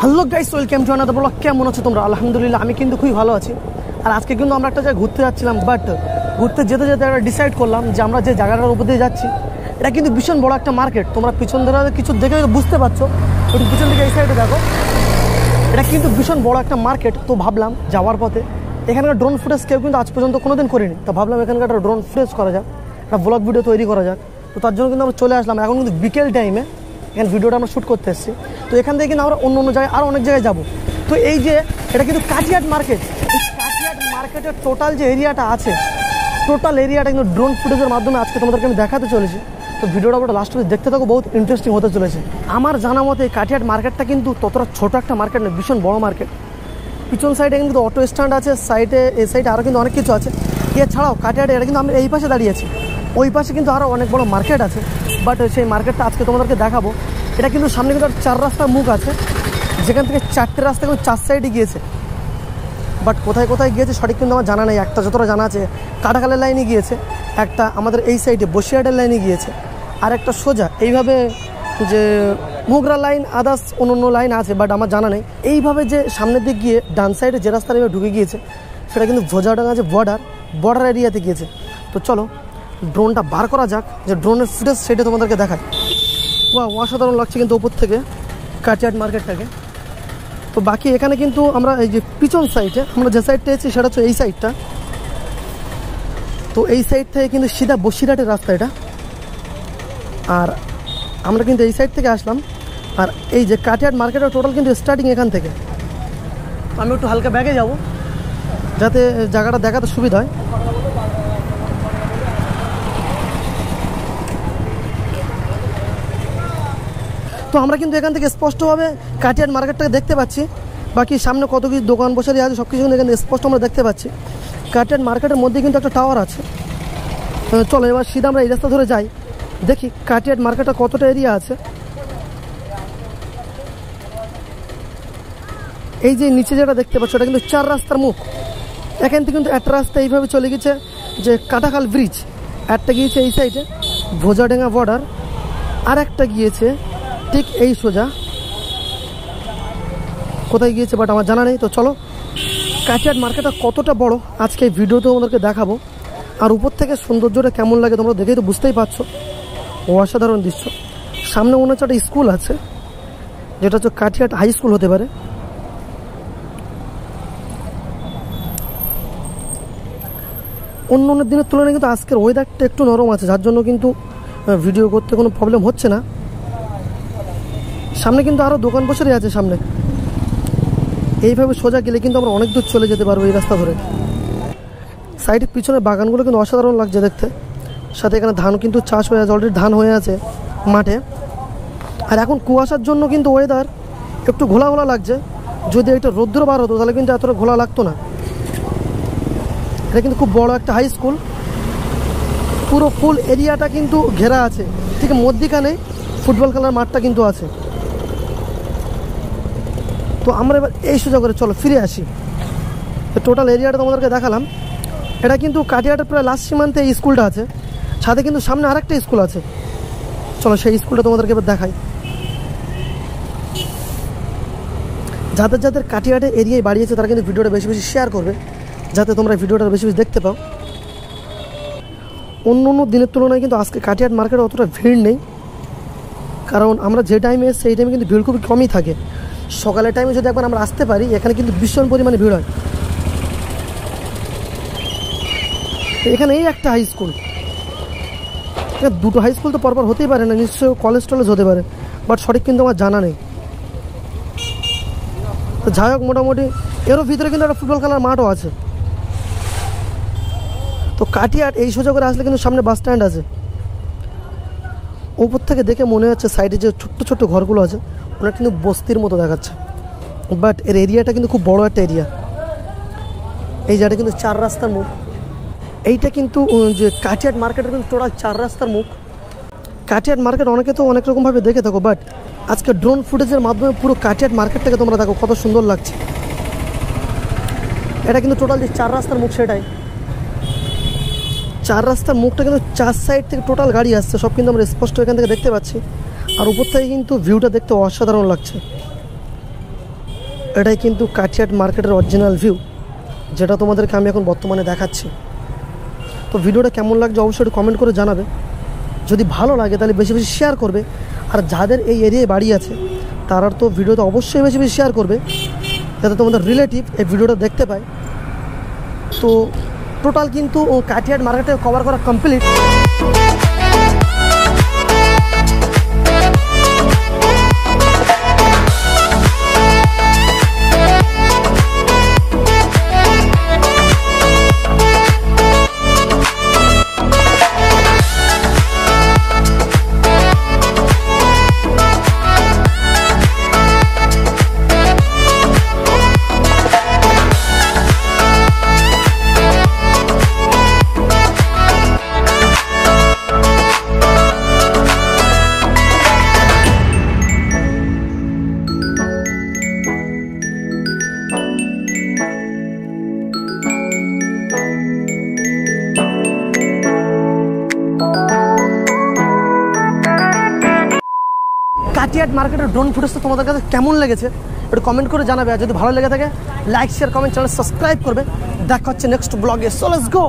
Hello guys, welcome to another blog. কেমন আছো তোমরা? আলহামদুলিল্লাহ আমি কিন্তু খুবই ভালো আছি। আর আজকে কিন্তু আমরা একটা জায়গায় ঘুরতে যাচ্ছিলাম, বাট ঘুরতে যেতে যেতে একটা ডিসাইড করলাম যে আমরা যে জায়গাটার উপর দিয়ে যাচ্ছি এটা কিন্তু ভীষণ বড় একটা মার্কেট। তোমরা পিছন ধরে কিছু দেখে বুঝতে পারছো, একটু পিছন থেকে এই সাইডে দেখো, এটা কিন্তু ভীষণ বড় একটা মার্কেট। তো ভাবলাম যাওয়ার পথে এখানকার ড্রোন ফুটেজ কেউ কিন্তু আজ পর্যন্ত কোনোদিন করিনি, তো ভাবলাম এখানকার একটা ড্রোন ফুটেজ করা যাক, একটা ব্লগ ভিডিও তৈরি করা যাক। তো তার জন্য কিন্তু আমরা চলে আসলাম। এখন কিন্তু বিকেল টাইমে এখানে ভিডিওটা আমরা শ্যুট করতে এসেছি। তো এখান থেকে কিন্তু আমরা অন্য জায়গায় আরও অনেক জায়গায় যাবো। তো এই যে এটা কিন্তু কাঠিয়াট মার্কেট, এই কাঠিয়াট মার্কেটের টোটাল যে এরিয়াটা আছে, টোটাল এরিয়াটা কিন্তু ড্রোন ফুটেজের মাধ্যমে আজকে তোমাদেরকে আমি দেখাতে চলেছি। তো ভিডিওটা আমরা লাস্ট অবধি দেখতে থাকো, বহুত ইন্টারেস্টিং হতে চলেছে। আমার জানা মতে এই কাঠিয়াট মার্কেটটা কিন্তু ততটা ছোটো একটা মার্কেট নয়, ভীষণ বড় মার্কেট। পিছন সাইডে কিন্তু অটো স্ট্যান্ড আছে, সাইডে এই সাইডে আরও কিন্তু অনেক কিছু আছে। এছাড়াও কাঠিয়াট এটা কিন্তু আমরা এই পাশে দাঁড়িয়েছি, ওই পাশে কিন্তু আরও অনেক বড় মার্কেট আছে, বাট সেই মার্কেটটা আজকে তোমাদেরকে দেখাবো। এটা কিন্তু সামনে কিন্তু চার রাস্তার মুখ আছে, যেখান থেকে চারটে রাস্তা কিন্তু চার সাইডে গিয়েছে, বাট কোথায় কোথায় গিয়েছে সঠিক কিন্তু আমার জানা নেই। একটা যতটা জানা আছে কাটাখালের লাইনে গিয়েছে, একটা আমাদের এই সাইডে বসিরহাটের লাইনে গিয়েছে, আর একটা সোজা এইভাবে যে মোগরা লাইন, আদার্স অন্য লাইন আছে, বাট আমার জানা নেই। এইভাবে যে সামনের দিক গিয়ে ডান সাইডে যে রাস্তাটা এভাবে ঢুকে গিয়েছে সেটা কিন্তু ভোজাডাঙ্গা যে বর্ডার এরিয়াতে গিয়েছে। তো চলো ড্রোনটা বার করা যাক, যে ড্রোনের ফুটেজ সেটা তোমাদেরকে দেখায়। অসাধারণ লাগছে কিন্তু ওপর থেকে কাঠিয়াট মার্কেটটাকে। তো বাকি এখানে কিন্তু আমরা এই যে পিছন সাইডে আমরা যে সাইডটা এসেছি সেটা হচ্ছে এই সাইডটা। তো এই সাইড থেকে কিন্তু সিধা বসিরহাটের রাস্তা এটা, আর আমরা কিন্তু এই সাইড থেকে আসলাম। আর এই যে কাঠিয়াট মার্কেটের টোটাল কিন্তু স্টার্টিং এখান থেকে। আমি একটু হালকা ব্যাগে যাব যাতে জায়গাটা দেখাতে সুবিধা হয়। তো আমরা কিন্তু এখান থেকে স্পষ্টভাবে কাঠিয়াট মার্কেটটাকে দেখতে পাচ্ছি। বাকি সামনে কত কিছু দোকান বসারি আছে সব কিছু কিন্তু এখানে স্পষ্ট আমরা দেখতে পাচ্ছি। কাঠিয়াট মার্কেটের মধ্যে কিন্তু একটা টাওয়ার আছে। চলো এবার সিধা আমরা এই রাস্তা ধরে যাই, দেখি কাঠিয়াট মার্কেটটা কতটা এরিয়া আছে। এই যে নিচে যেটা দেখতে পাচ্ছ এটা কিন্তু চার রাস্তার মুখ। এখান থেকে কিন্তু একটা রাস্তা এইভাবে চলে গেছে যে কাটাখাল ব্রিজ, একটা গিয়েছে এই সাইডে ভোজাডাঙ্গা বর্ডার, আর একটা গিয়েছে ঠিক এই সোজা, কোথায় গিয়েছে বাট আমার জানা নেই। তো চলো কাঠিয়াট মার্কেটটা কতটা বড় আজকে এই ভিডিওতে তোমাদেরকে দেখাবো, আর উপর থেকে সৌন্দর্যটা কেমন লাগে তোমরা দেখেই তো বুঝতেই পারছো। অসাধারণ দৃশ্য। সামনে মনে হচ্ছে একটা স্কুল আছে, যেটা হচ্ছে কাঠিয়াট হাই স্কুল হতে পারে। অন্য দিনের তুলনায় কিন্তু আজকের ওয়েদারটা একটু নরম আছে, যার জন্য কিন্তু ভিডিও করতে কোনো প্রবলেম হচ্ছে না। সামনে কিন্তু আরও দোকান বসারই আছে সামনে। এইভাবে সোজা গেলে কিন্তু আমরা অনেক দূর চলে যেতে পারবো এই রাস্তা ধরে। সাইডের পিছনে বাগানগুলো কিন্তু অসাধারণ লাগছে দেখতে। সাথে এখানে ধান কিন্তু চাষ হয়ে আছে, অলরেডি ধান হয়ে আছে মাঠে। আর এখন কুয়াশার জন্য কিন্তু ওয়েদার একটু ঘোলা ঘোলা লাগছে। যদি একটা রৌদ্র বার হতো তাহলে কিন্তু এতটা ঘোলা লাগতো না। এটা কিন্তু খুব বড় একটা হাই স্কুল, পুরো ফুল এরিয়াটা কিন্তু ঘেরা আছে, ঠিক মধ্যিখানে ফুটবল খেলার মাঠটা কিন্তু আছে। তো আমরা এবার এই সোজা করে চলো ফিরে আসি। টোটাল এরিয়াটা তোমাদেরকে দেখালাম। এটা কিন্তু কাঠিয়াটের প্রায় লাস্ট সীমান্তে এই স্কুলটা আছে, সাথে কিন্তু সামনে আরেকটা স্কুল আছে। চলো সেই স্কুলটা তোমাদেরকে এবার দেখাই। যাদের যাদের কাঠিয়াটের এরিয়ায় বাড়িয়েছে তারা কিন্তু ভিডিওটা বেশি বেশি শেয়ার করবে, যাতে তোমরা ভিডিওটা বেশি বেশি দেখতে পাও। অন্য দিনের তুলনায় কিন্তু আজকে কাঠিয়াট মার্কেটে অতটা ভিড় নেই, কারণ আমরা যে টাইমে এসে সেই টাইমে কিন্তু ভিড় খুবই কমই থাকে। সকালের টাইমে যদি একবার আমরা আসতে পারি এখানে কিন্তু ভীষণ পরিমাণে ভিড় হয়। এখানে এই একটা হাই স্কুল, দুটো হাই স্কুল তো পরপর হতেই পারে না, নিশ্চয়ই কলেজ টলেজ হতে পারে, বাট সঠিক কিন্তু আমার জানা নেই। যাই হোক, মোটামুটি এরও ভিতরে কিন্তু একটা ফুটবল খেলার মাঠও আছে। তো কাঠিয়াট এই সোজা করে আসলে কিন্তু সামনে বাস স্ট্যান্ড আছে। উপর থেকে দেখে মনে হচ্ছে সাইডে যে ছোট্ট ছোট্ট ঘরগুলো আছে ওটা কিন্তু বস্তির মতো দেখাচ্ছে, বাট এর এরিয়াটা কিন্তু খুব বড় একটা এরিয়া। এই জায়গাটা কিন্তু চার রাস্তার মুখ। এইটা কিন্তু যে কাঠিয়াট মার্কেটের কিন্তু টোটাল চার রাস্তার মুখ। কাঠিয়াট মার্কেট অনেকে তো অনেক রকমভাবে দেখে থাকো, বাট আজকে ড্রোন ফুটেজের মাধ্যমে পুরো কাঠিয়াট মার্কেটটাকে তোমরা দেখো কত সুন্দর লাগছে। এটা কিন্তু টোটাল যে চার রাস্তার মুখ, সেটাই চার রাস্তার মুখটা কিন্তু চার সাইড থেকে টোটাল গাড়ি আসছে, সব কিন্তু আমরা স্পষ্ট এখান থেকে দেখতে পাচ্ছি। আর উপর থেকে কিন্তু ভিউটা দেখতে অসাধারণ লাগছে। এটাই কিন্তু কাঠিয়াট মার্কেটের অরিজিনাল ভিউ, যেটা তোমাদেরকে আমি এখন বর্তমানে দেখাচ্ছি। তো ভিডিওটা কেমন লাগছে অবশ্যই কমেন্ট করে জানাবে। যদি ভালো লাগে তাহলে বেশি বেশি শেয়ার করবে। আর যাদের এই এরিয়ায় বাড়ি আছে তারা তো ভিডিওটা অবশ্যই বেশি বেশি শেয়ার করবে, যাতে তোমাদের রিলেটিভ এই ভিডিওটা দেখতে পায়। তো টোটাল কিন্তু কাঠিয়াট মার্কেটে কভার করা কমপ্লিট। কাঠিয়াট মার্কেটের ড্রোন ফুটেজটা তোমাদের কাছে কেমন লেগেছে একটু কমেন্ট করে জানাবে। আর যদি ভালো লেগে থাকে like share comment channel subscribe করবে। দেখা হচ্ছে নেক্সট ব্লগে। So let's go.